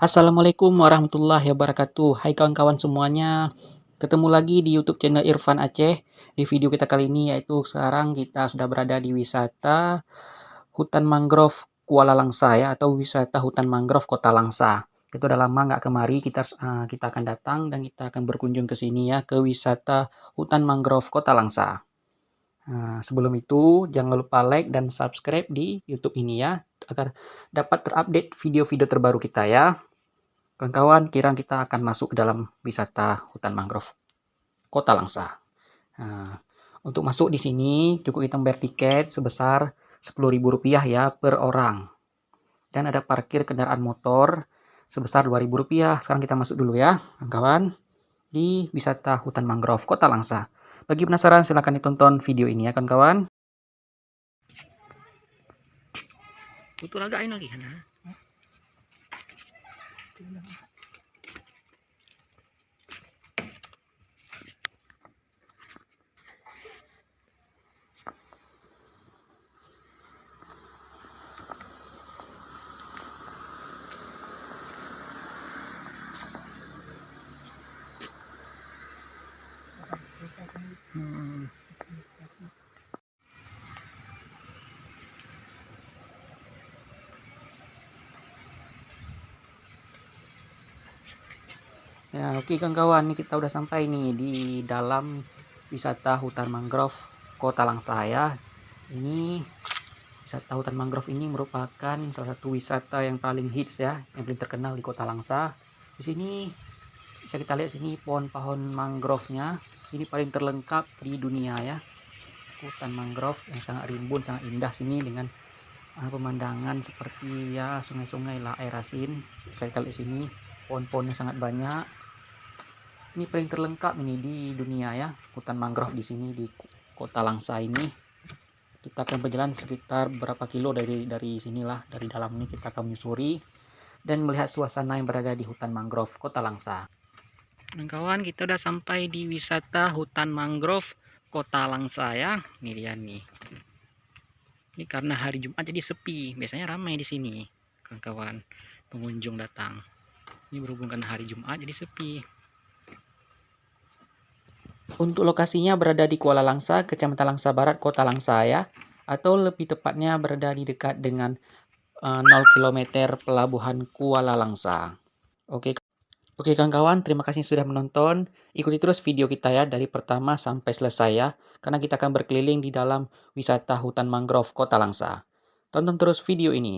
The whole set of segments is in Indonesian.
Assalamualaikum warahmatullahi wabarakatuh. Hai kawan-kawan semuanya. Ketemu lagi di YouTube channel Irfan Aceh. Di video kita kali ini yaitu sekarang kita sudah berada di wisata Hutan Mangrove Kuala Langsa ya, atau wisata Hutan Mangrove Kota Langsa. Kita udah lama nggak kemari, kita akan datang dan kita akan berkunjung ke sini ya, ke wisata Hutan Mangrove Kota Langsa. Nah, sebelum itu jangan lupa like dan subscribe di YouTube ini ya, agar dapat terupdate video-video terbaru kita ya. Kawan-kawan, kirang kita akan masuk ke dalam wisata hutan mangrove Kota Langsa. Nah, untuk masuk di sini cukup kita bayar tiket sebesar Rp10.000 ya per orang. Dan ada parkir kendaraan motor sebesar Rp2.000. Sekarang kita masuk dulu ya, kawan-kawan, di wisata hutan mangrove Kota Langsa. Bagi penasaran silahkan ditonton video ini ya kawan-kawan. Itu lagain lagi nah. Ya, oke kawan-kawan, ini kita udah sampai nih di dalam wisata hutan mangrove Kota Langsa ya. Ini wisata hutan mangrove ini merupakan salah satu wisata yang paling hits ya, yang paling terkenal di Kota Langsa. Di sini bisa kita lihat sini pohon-pohon mangrove-nya ini paling terlengkap di dunia ya. Hutan mangrove yang sangat rimbun, sangat indah sini dengan pemandangan seperti ya sungai-sungai lah, air asin. Bisa kita lihat sini pohon-pohonnya sangat banyak. Ini paling terlengkap ini di dunia ya, hutan mangrove di sini di Kota Langsa ini. Kita akan berjalan sekitar berapa kilo dari sinilah, dari dalam ini kita akan menyusuri dan melihat suasana yang berada di hutan mangrove Kota Langsa. Kawan, kita udah sampai di wisata hutan mangrove Kota Langsa ya. Ini dia nih. Ini karena hari Jumat jadi sepi. Biasanya ramai di sini, kawan-kawan, pengunjung datang. Ini berhubung karena hari Jumat jadi sepi. Untuk lokasinya berada di Kuala Langsa, Kecamatan Langsa Barat, Kota Langsa ya, atau lebih tepatnya berada di dekat dengan 0 km pelabuhan Kuala Langsa. Oke kawan-kawan, terima kasih sudah menonton. Ikuti terus video kita ya dari pertama sampai selesai ya, karena kita akan berkeliling di dalam wisata hutan mangrove Kota Langsa. Tonton terus video ini.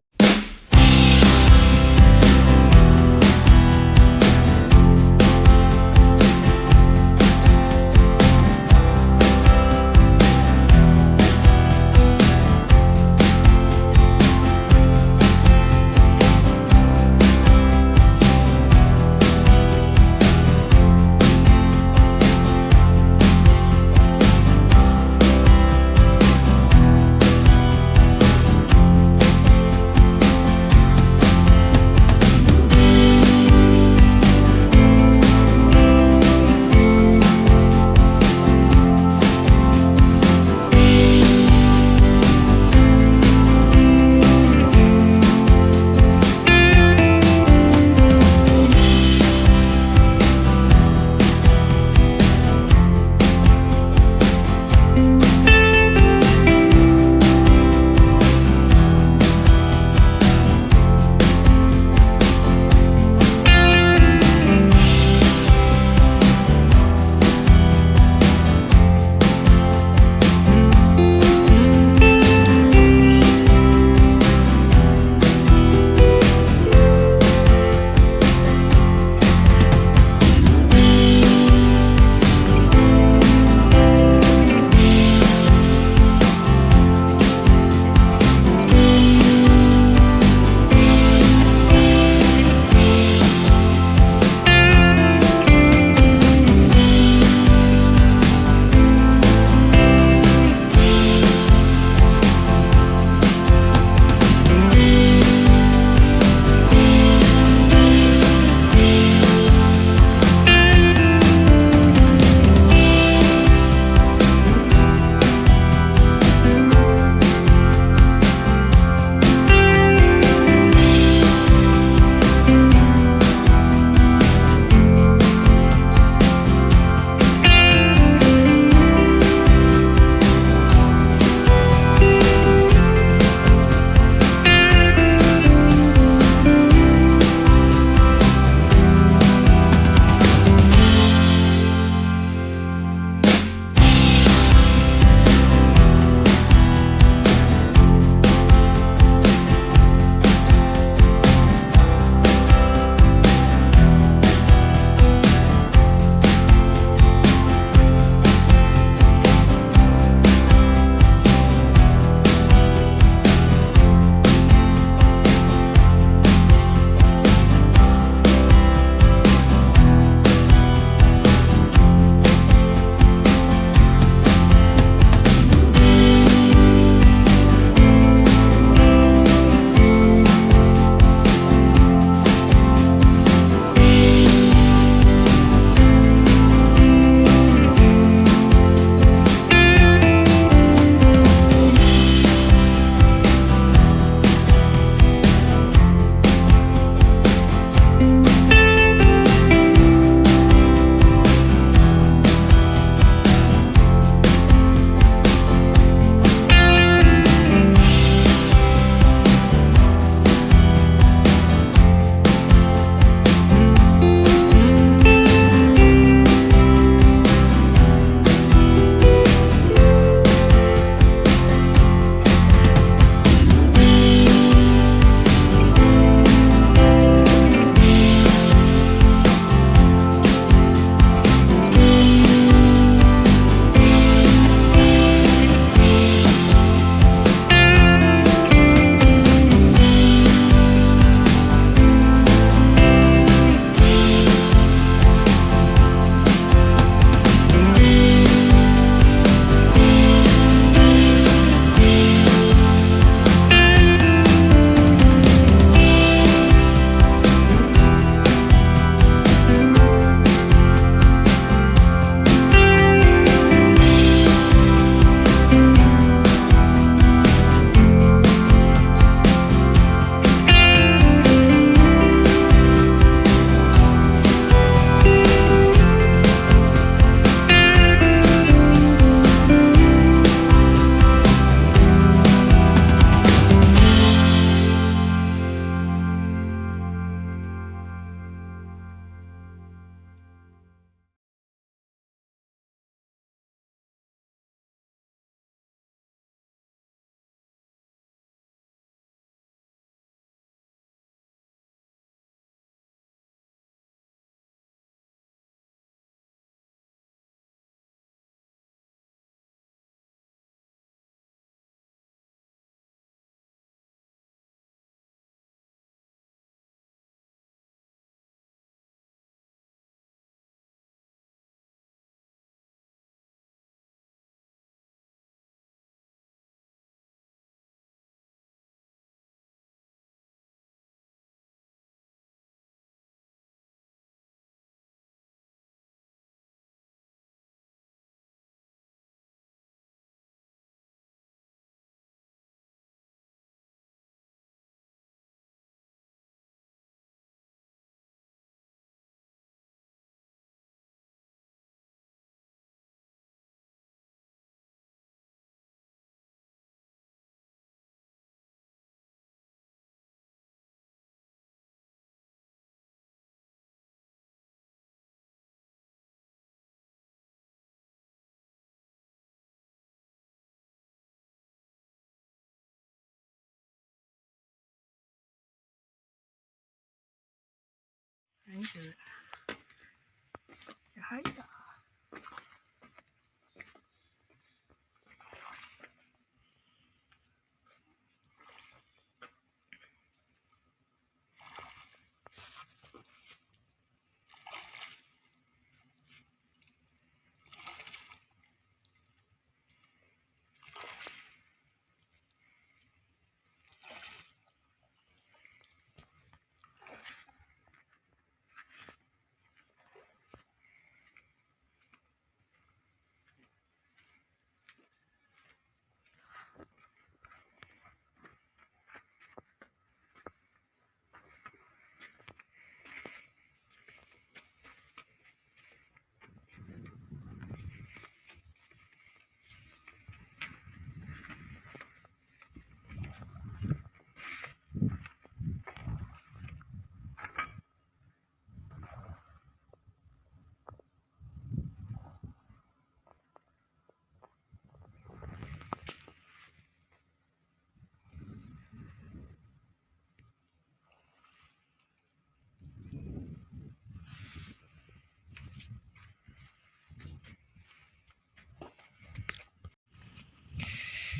Cahaya.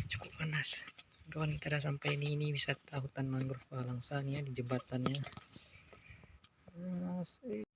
Cukup panas. Kawan, kita udah sampai ini wisata hutan mangrove Kota Langsa nih ya, di jembatannya. Asik.